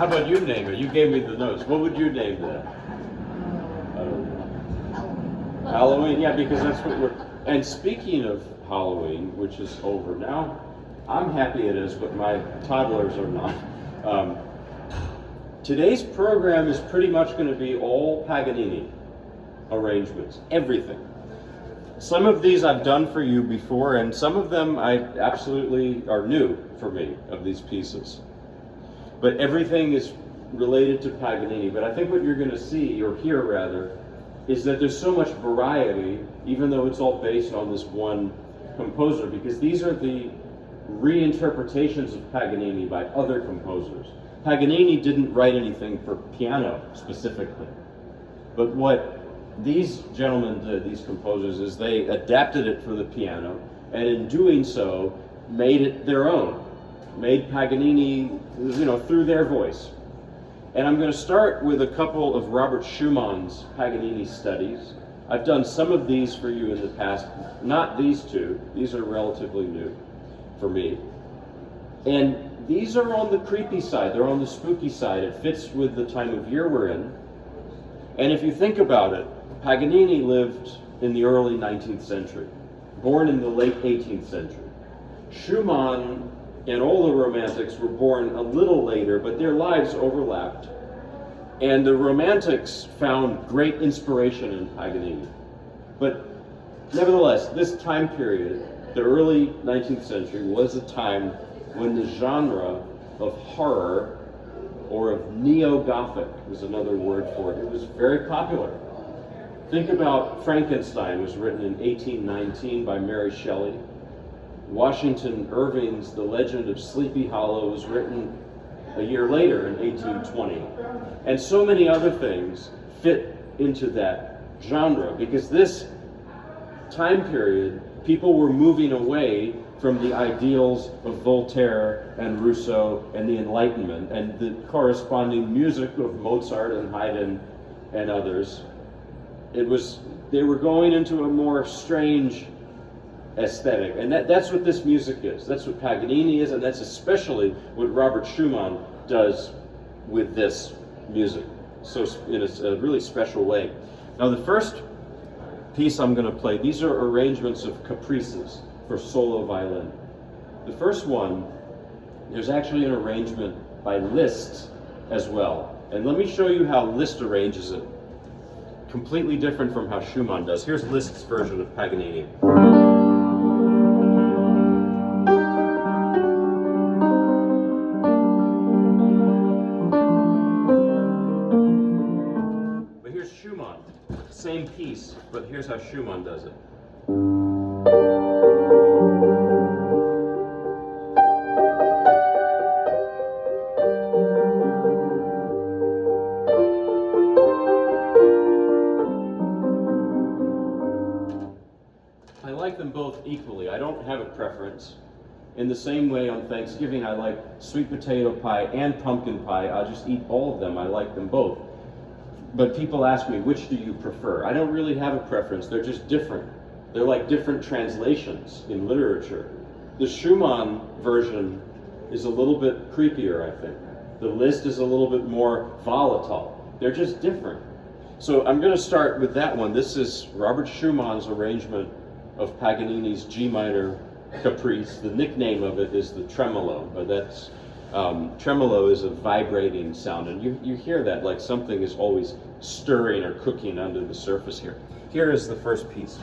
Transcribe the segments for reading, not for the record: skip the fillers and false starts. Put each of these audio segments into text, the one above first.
How about you name it? You gave me the notes. What would you name that? Halloween, yeah, because that's what we're. And speaking of Halloween, which is over now, I'm happy it is, but my toddlers are not. Today's program is pretty much going to be all Paganini arrangements, everything. Some of these I've done for you before, and some of them I absolutely are new for me, of these pieces. But everything is related to Paganini. But I think what you're going to see, or hear rather, is that there's so much variety, even though it's all based on this one composer, because these are the reinterpretations of Paganini by other composers. Paganini didn't write anything for piano specifically. But what these gentlemen did, these composers, is they adapted it for the piano, and in doing so, made it their own. Made Paganini, through their voice. And I'm going to start with a couple of Robert Schumann's Paganini studies. I've done some of these for you in the past, not these two. These are relatively new for me. And these are on the creepy side. They're on the spooky side. It fits with the time of year we're in. And if you think about it, Paganini lived in the early 19th century, born in the late 18th century. Schumann and all the Romantics were born a little later, but their lives overlapped. And the Romantics found great inspiration in Paganini. But nevertheless, this time period, the early 19th century, was a time when the genre of horror, or of neo-Gothic was another word for it, it was very popular. Think about Frankenstein, was written in 1819 by Mary Shelley. Washington Irving's The Legend of Sleepy Hollow was written a year later in 1820. And so many other things fit into that genre, because this time period, people were moving away from the ideals of Voltaire and Rousseau and the Enlightenment and the corresponding music of Mozart and Haydn and others. They were going into a more strange aesthetic, and that's what this music is. That's what Paganini is, and that's especially what Robert Schumann does with this music, so in a really special way. Now the first piece I'm going to play, these are arrangements of caprices for solo violin. The first one, there's actually an arrangement by Liszt as well, and let me show you how Liszt arranges it. Completely different from how Schumann does. Here's Liszt's version of Paganini. Schumann, same piece, but here's how Schumann does it. I like them both equally. I don't have a preference. In the same way on Thanksgiving, I like sweet potato pie and pumpkin pie. I'll just eat all of them. I like them both. But people ask me, which do you prefer? I don't really have a preference. They're just different. They're like different translations in literature. The Schumann version is a little bit creepier, I think. The Liszt is a little bit more volatile. They're just different. So I'm going to start with that one. This is Robert Schumann's arrangement of Paganini's G minor Caprice. The nickname of it is the tremolo, but that's tremolo is a vibrating sound, and you hear that like something is always stirring or cooking under the surface here. Here is the first piece.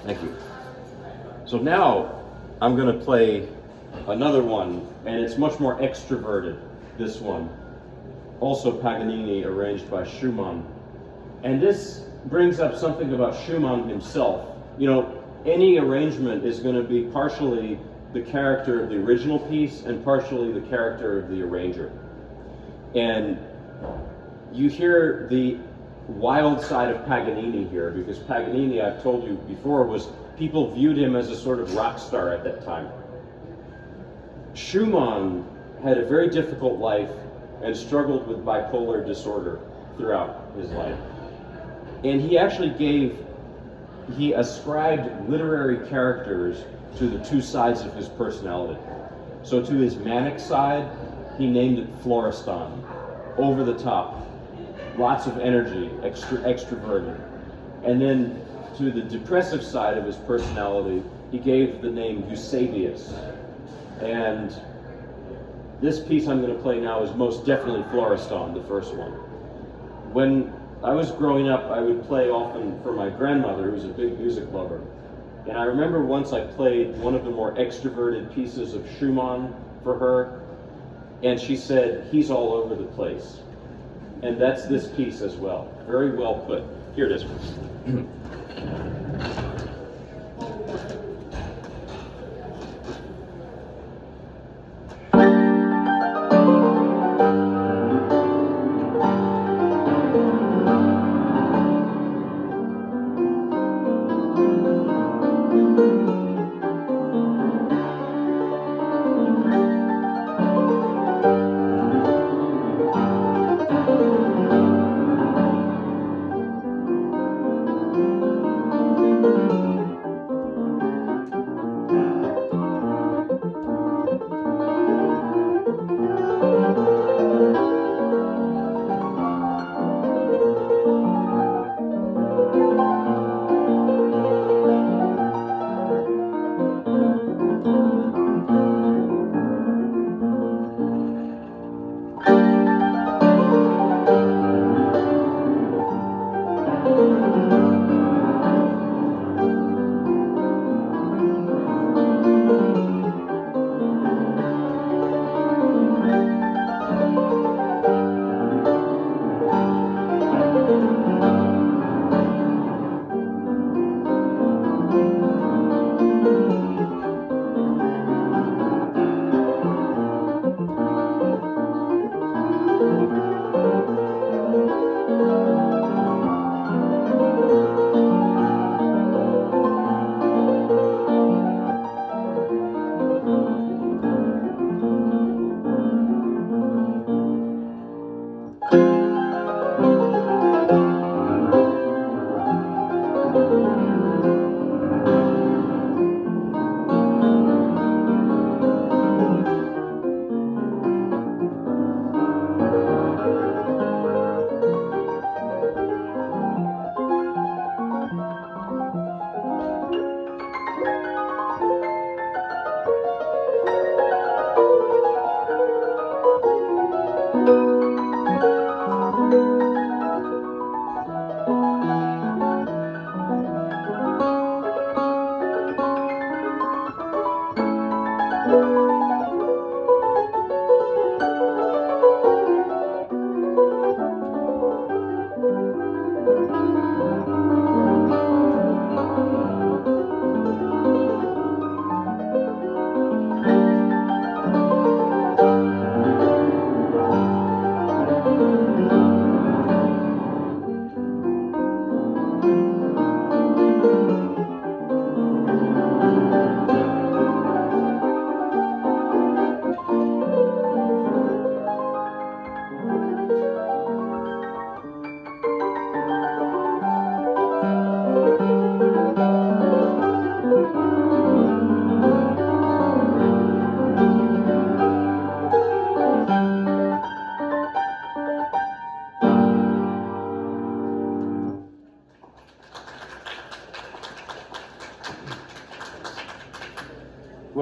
Thank you. So now I'm going to play another one, and it's much more extroverted, this one. Also Paganini, arranged by Schumann. And this brings up something about Schumann himself. You know, any arrangement is going to be partially the character of the original piece and partially the character of the arranger. And you hear the wild side of Paganini here, because Paganini, I've told you before, people viewed him as a sort of rock star at that time. Schumann had a very difficult life and struggled with bipolar disorder throughout his life. And he actually ascribed literary characters to the two sides of his personality. So to his manic side, he named it Florestan, over the top, lots of energy, extroverted. And then to the depressive side of his personality, he gave the name Eusebius. And this piece I'm going to play now is most definitely Florestan, the first one. When I was growing up, I would play often for my grandmother, who was a big music lover. And I remember once I played one of the more extroverted pieces of Schumann for her, and she said, "He's all over the place." And that's this piece as well. Very well put. Here it is.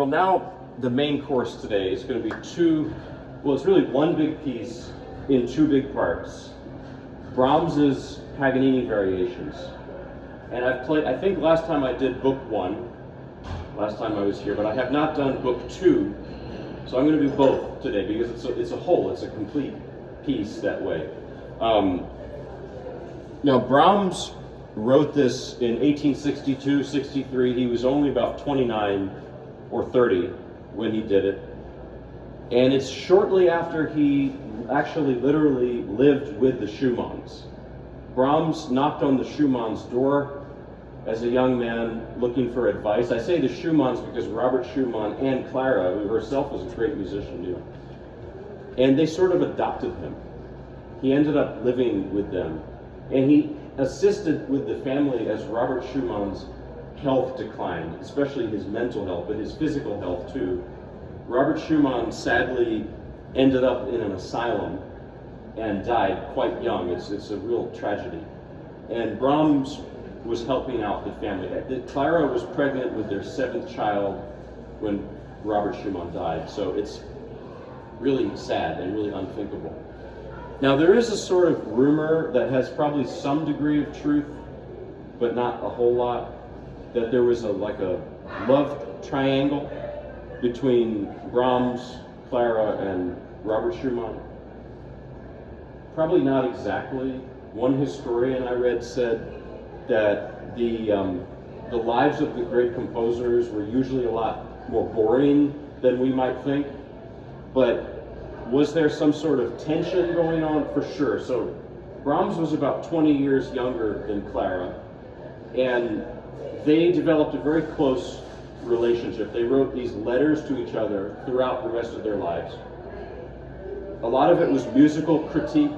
Well, now the main course today is going to be it's really one big piece in two big parts. Brahms's Paganini Variations. And I think last time I did book 1, last time I was here, but I have not done book 2, so I'm going to do both today because it's a whole, it's a complete piece that way. Now, Brahms wrote this in 1862, 63. He was only about 29 or 30 when he did it. And it's shortly after he actually literally lived with the Schumanns. Brahms knocked on the Schumanns' door as a young man looking for advice. I say the Schumanns because Robert Schumann and Clara, who herself was a great musician, knew. And they sort of adopted him. He ended up living with them. And he assisted with the family as Robert Schumann's health declined, especially his mental health, but his physical health too. Robert Schumann sadly ended up in an asylum and died quite young. It's a real tragedy. And Brahms was helping out the family. Clara was pregnant with their 7th child when Robert Schumann died. So it's really sad and really unthinkable. Now there is a sort of rumor that has probably some degree of truth, but not a whole lot, that there was a love triangle between Brahms, Clara, and Robert Schumann. Probably not exactly. One historian I read said that the lives of the great composers were usually a lot more boring than we might think, but was there some sort of tension going on? For sure. So Brahms was about 20 years younger than Clara, and they developed a very close relationship. They wrote these letters to each other throughout the rest of their lives. A lot of it was musical critique.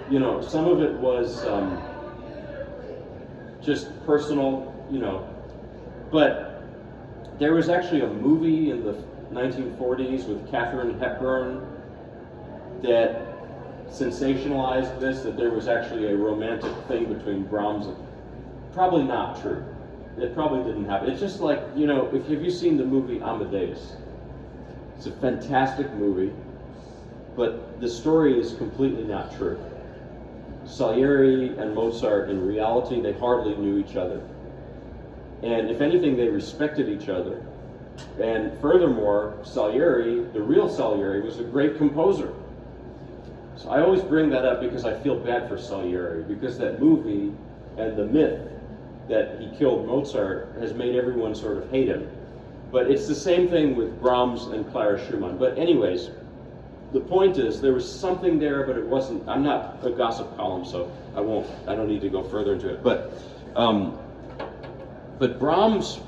You know, some of it was just personal, but there was actually a movie in the 1940s with Katharine Hepburn that sensationalized this, that there was actually a romantic thing between Brahms and... Probably not true. It probably didn't happen. It's just like, have you seen the movie Amadeus? It's a fantastic movie, but the story is completely not true. Salieri and Mozart, in reality, they hardly knew each other. And if anything, they respected each other. And furthermore, Salieri, the real Salieri, was a great composer. So I always bring that up because I feel bad for Salieri, because that movie and the myth that he killed Mozart has made everyone sort of hate him. But it's the same thing with Brahms and Clara Schumann. But anyways, the point is, there was something there, but it wasn't... I'm not a gossip column, so I don't need to go further into it. But Brahms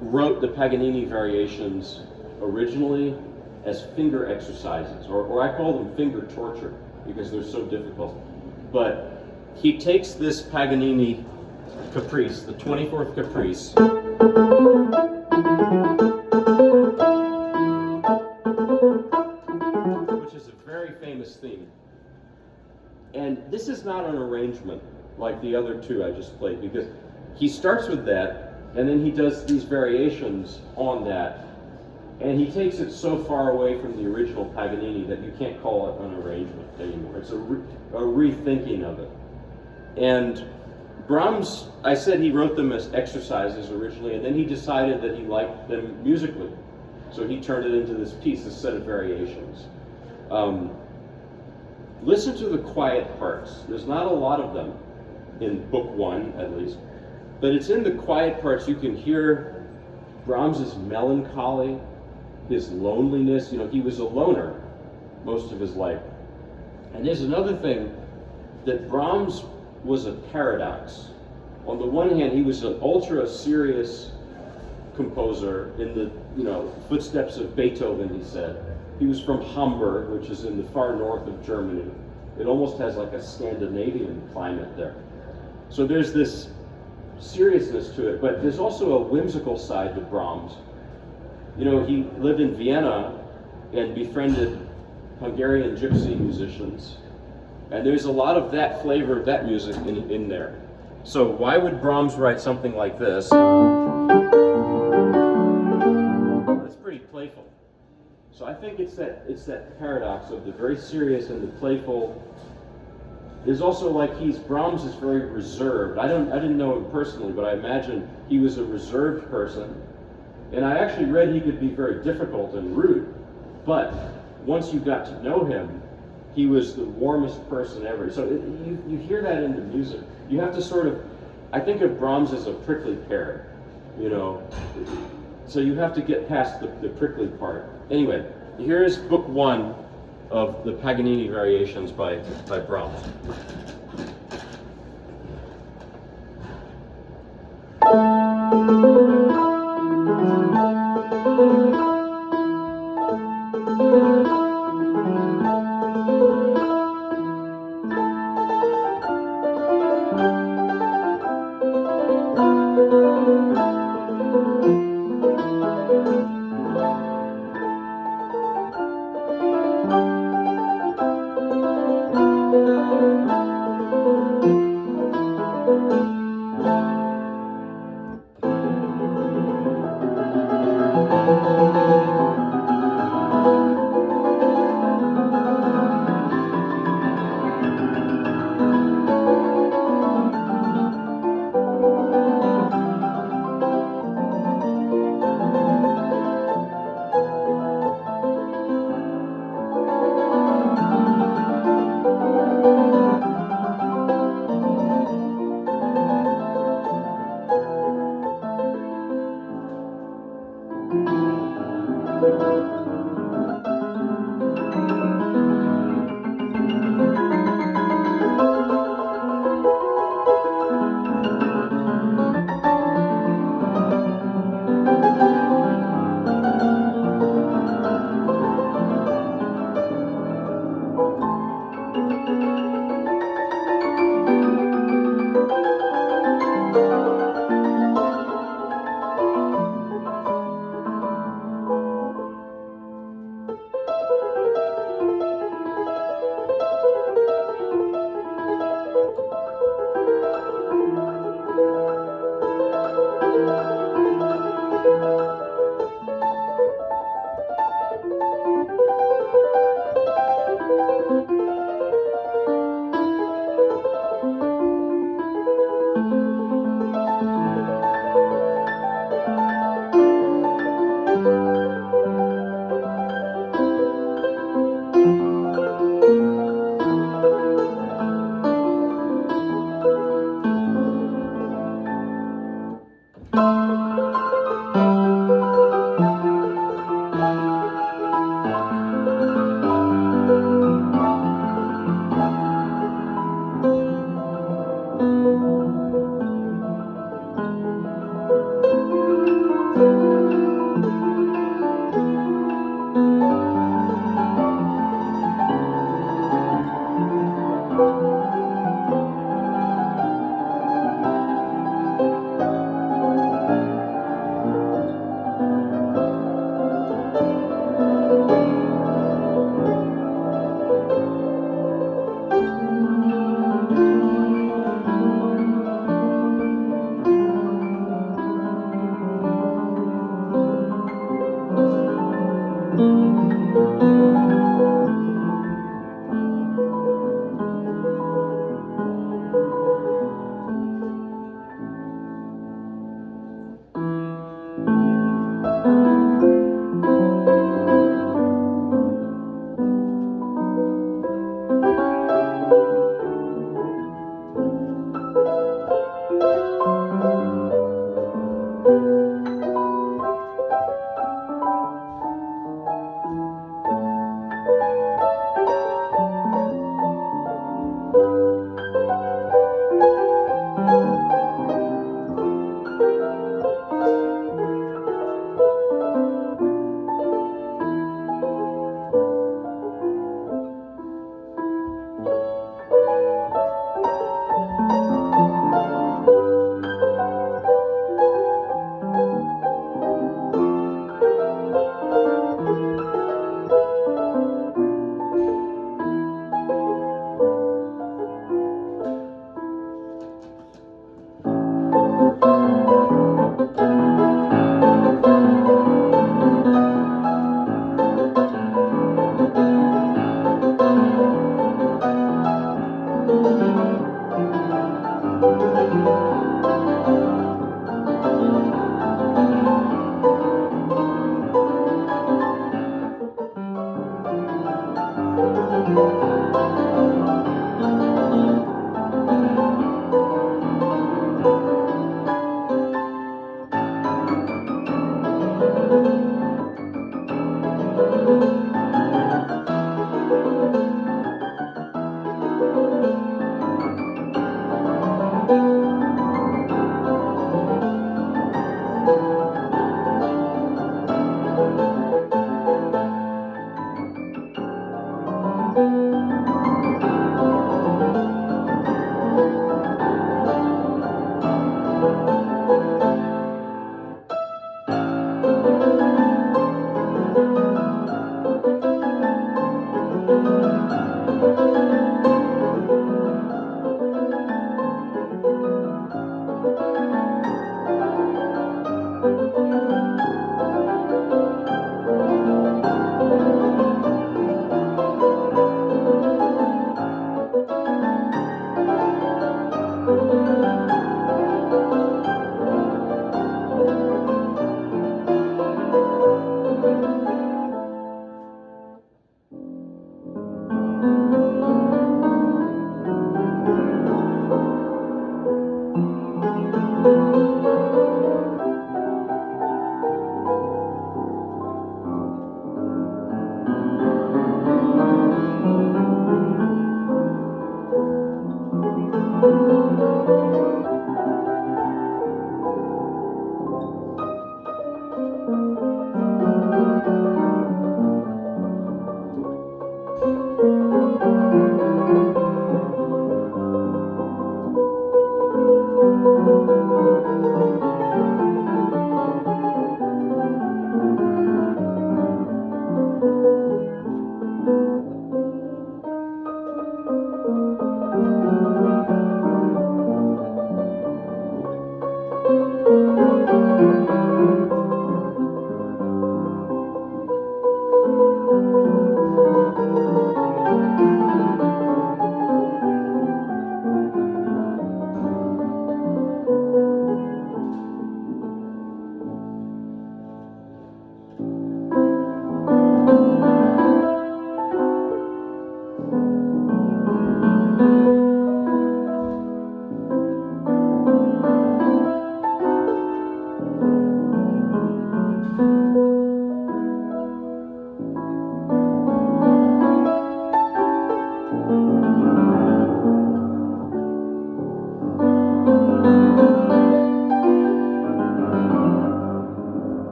wrote the Paganini Variations originally as finger exercises, or I call them finger torture, because they're so difficult. But he takes this Paganini Caprice, the 24th Caprice, which is a very famous theme. And this is not an arrangement like the other two I just played, because he starts with that, and then he does these variations on that, and he takes it so far away from the original Paganini that you can't call it an arrangement anymore. It's a rethinking of it. And Brahms, I said he wrote them as exercises originally, and then he decided that he liked them musically. So he turned it into this piece, this set of variations. Listen to the quiet parts. There's not a lot of them in book 1, at least. But it's in the quiet parts you can hear Brahms's melancholy, his loneliness. He was a loner most of his life. And there's another thing, that Brahms was a paradox. On the one hand, he was an ultra-serious composer in the footsteps of Beethoven, he said. He was from Hamburg, which is in the far north of Germany. It almost has like a Scandinavian climate there. So there's this seriousness to it, but there's also a whimsical side to Brahms. He lived in Vienna and befriended Hungarian gypsy musicians, and there's a lot of that flavor of that music in there. So why would Brahms write something like this? So I think it's that paradox of the very serious and the playful. There's also like Brahms is very reserved. I didn't know him personally, but I imagine he was a reserved person. And I actually read he could be very difficult and rude. But once you got to know him, he was the warmest person ever. So you hear that in the music. You have to sort of, I think of Brahms as a prickly pear, you know. So you have to get past the prickly part. Anyway, here is book 1 of the Paganini variations by Brahms.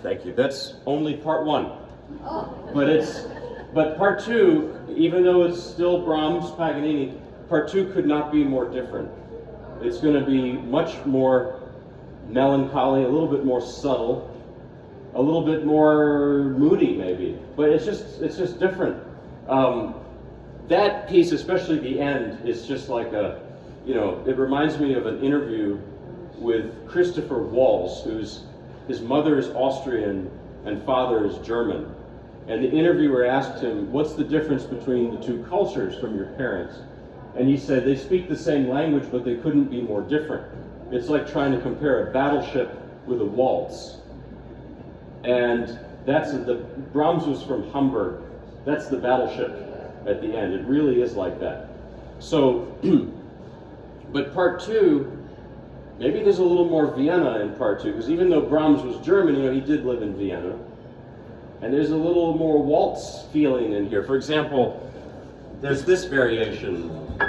Thank you. That's only part one. But part two, even though it's still Brahms, Paganini, part two could not be more different. It's going to be much more melancholy, a little bit more subtle, a little bit more moody maybe, but it's just different. That piece, especially the end, is just like it reminds me of an interview with Christopher Waltz, his mother is Austrian and father is German. And the interviewer asked him, what's the difference between the two cultures from your parents? And he said, they speak the same language, but they couldn't be more different. It's like trying to compare a battleship with a waltz. And Brahms was from Hamburg. That's the battleship at the end. It really is like that. So, but part two, maybe there's a little more Vienna in part two, because even though Brahms was German, he did live in Vienna. And there's a little more waltz feeling in here. For example, there's this variation. I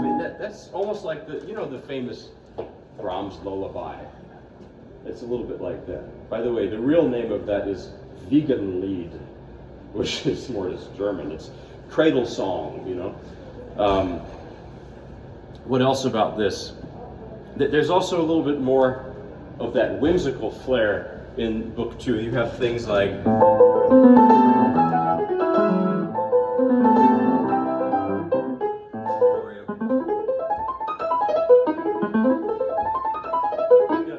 mean, that's almost like the famous Brahms lullaby. It's a little bit like that. By the way, the real name of that is Wiegenlied, which is more just German. It's cradle song, What else about this? There's also a little bit more of that whimsical flair in book two. You have things like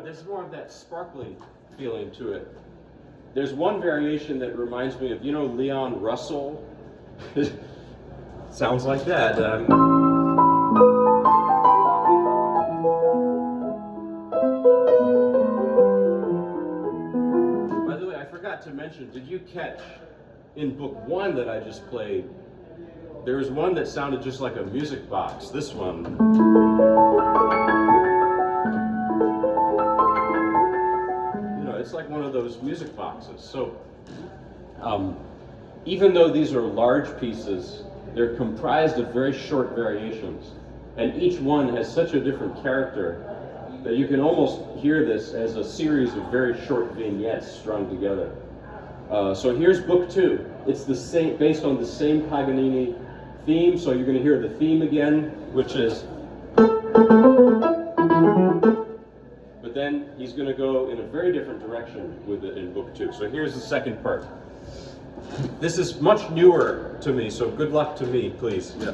there's more of that sparkling feeling to it. There's one variation that reminds me of, Leon Russell? Sounds like that. By the way, I forgot to mention, did you catch in book one that I just played, there was one that sounded just like a music box. This one. It's like one of those music boxes. So even though these are large pieces, they're comprised of very short variations. And each one has such a different character that you can almost hear this as a series of very short vignettes strung together. So here's book 2. It's the same, based on the same Paganini theme. So you're going to hear the theme again, which is. But then he's going to go in a very different direction with it in book 2. So here's the second part. This is much newer to me, so good luck to me, please. Yeah.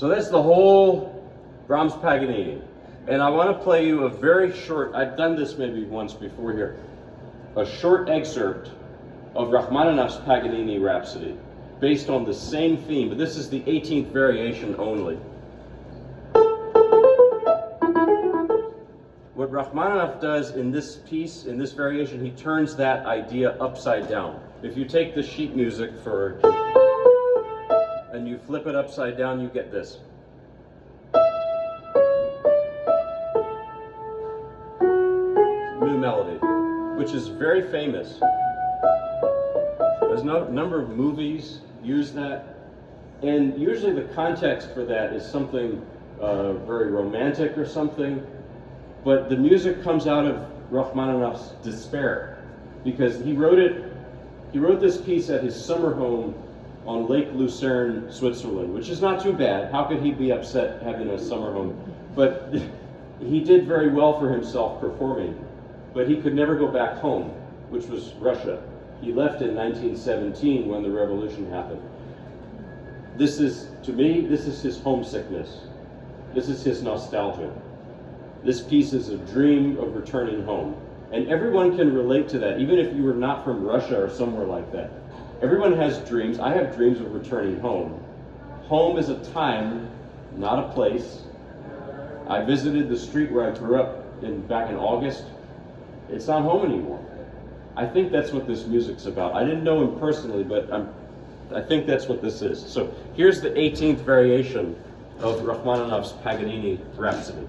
So that's the whole Brahms Paganini. And I want to play you a very short, I've done this maybe once before here, a short excerpt of Rachmaninoff's Paganini Rhapsody, based on the same theme, but this is the 18th variation only. What Rachmaninoff does in this piece, in this variation, he turns that idea upside down. If you take the sheet music for, and you flip it upside down, you get this. New melody, which is very famous. There's no number of movies use that, and usually the context for that is something very romantic or something, but the music comes out of Rachmaninoff's despair, because he wrote this piece at his summer home on Lake Lucerne, Switzerland, which is not too bad. How could he be upset having a summer home? But he did very well for himself performing, but he could never go back home, which was Russia. He left in 1917 when the revolution happened. This is, to me, this is his homesickness. This is his nostalgia. This piece is a dream of returning home. And everyone can relate to that, even if you were not from Russia or somewhere like that. Everyone has dreams. I have dreams of returning home. Home is a time, not a place. I visited the street where I grew up back in August. It's not home anymore. I think that's what this music's about. I didn't know him personally, but I think that's what this is. So here's the 18th variation of Rachmaninoff's Paganini Rhapsody.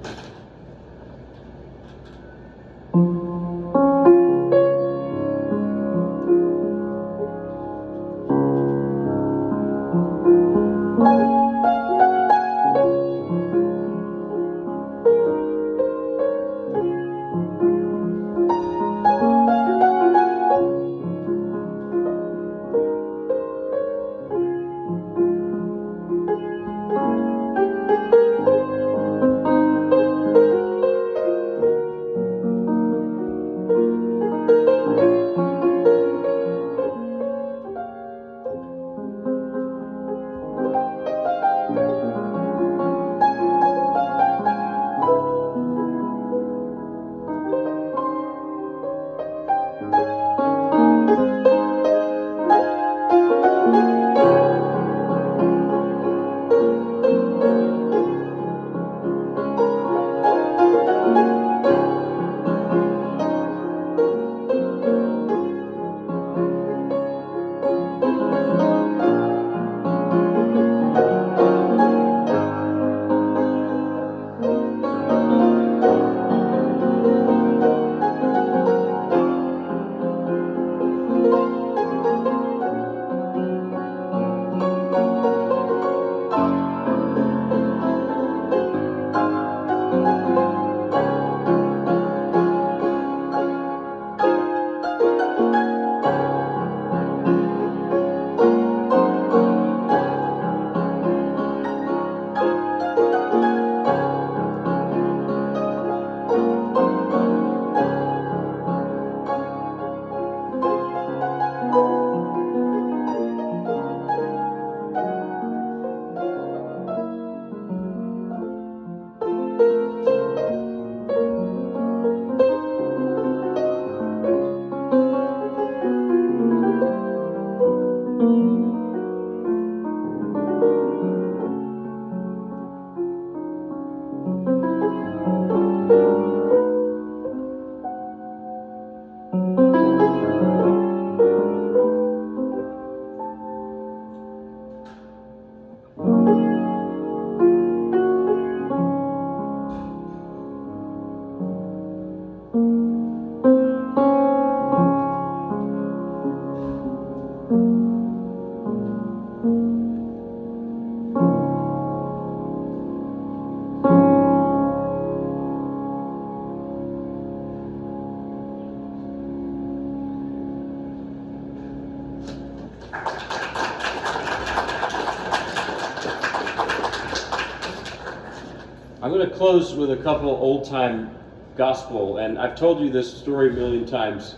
I'm going to close with a couple old-time gospel, and I've told you this story a million times.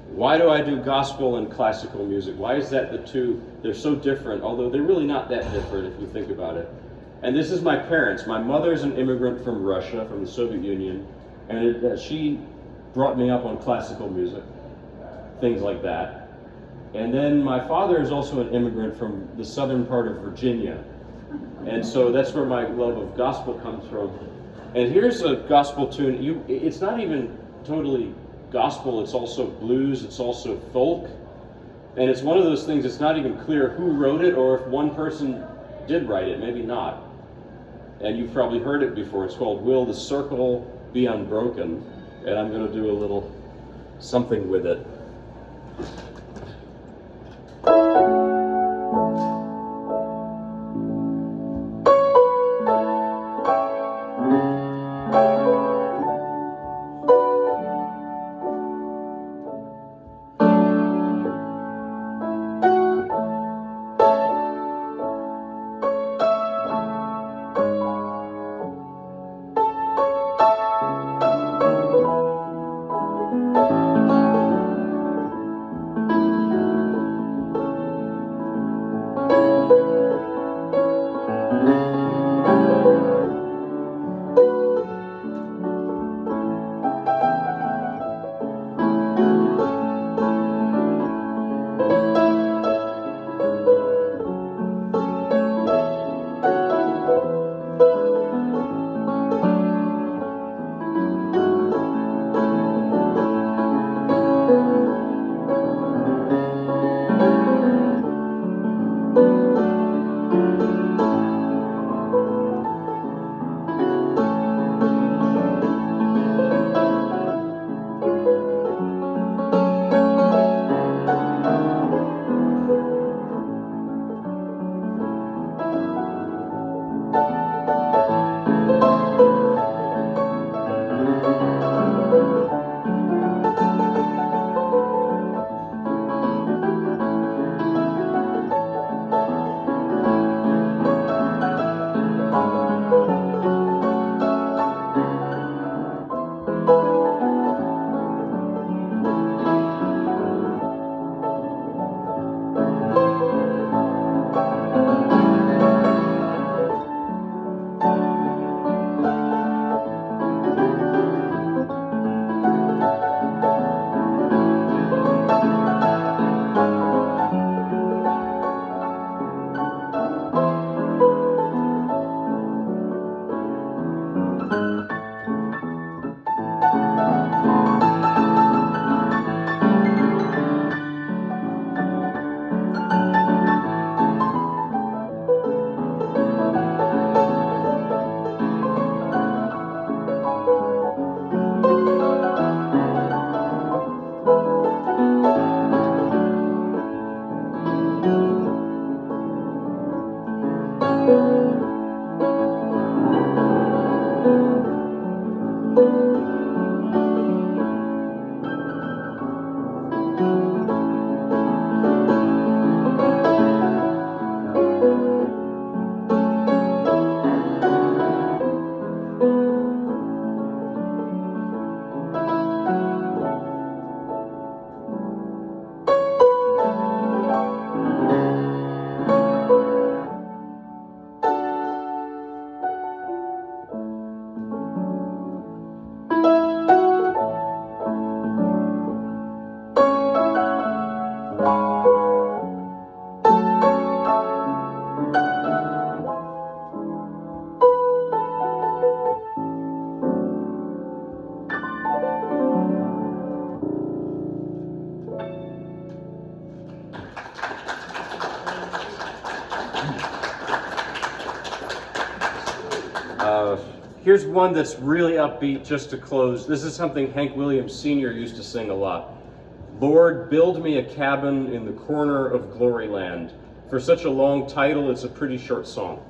Why do I do gospel and classical music? Why is that the two? They're so different, although they're really not that different if you think about it. And this is my parents. My mother's an immigrant from Russia, from the Soviet Union, and she brought me up on classical music, things like that. And then my father is also an immigrant from the southern part of Virginia. And so that's where my love of gospel comes from. And here's a gospel tune. It's not even totally gospel, it's also blues, it's also folk. And it's one of those things, it's not even clear who wrote it or if one person did write it, maybe not. And you've probably heard it before. It's called Will the Circle Be Unbroken? And I'm going to do a little something with it. Here's one that's really upbeat just to close. This is something Hank Williams Sr. used to sing a lot. Lord, build me a cabin in the corner of Glory Land. For such a long title, it's a pretty short song.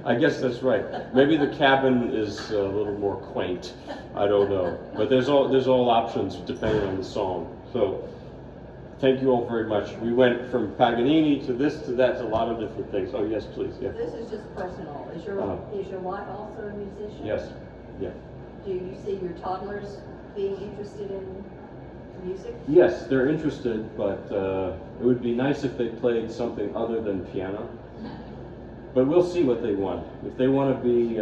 I guess that's right. Maybe the cabin is a little more quaint. I don't know. But there's all options depending on the song. So thank you all very much. We went from Paganini to this to that to a lot of different things. Oh yes, please. Yeah. This is just personal. Is your wife also a musician? Yes. Yeah. Do you see your toddlers being interested in music? Yes, they're interested, but it would be nice if they played something other than piano. But we'll see what they want. If they want to be,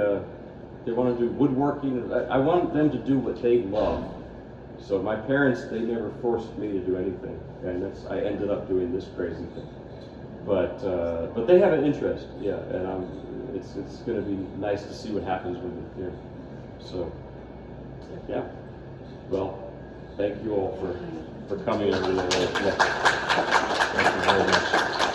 they want to do woodworking. I want them to do what they love. So my parents, they never forced me to do anything, and I ended up doing this crazy thing. But they have an interest, yeah, and it's going to be nice to see what happens with it here. So, yeah. Well, thank you all for coming over today. Yeah. Thank you very much.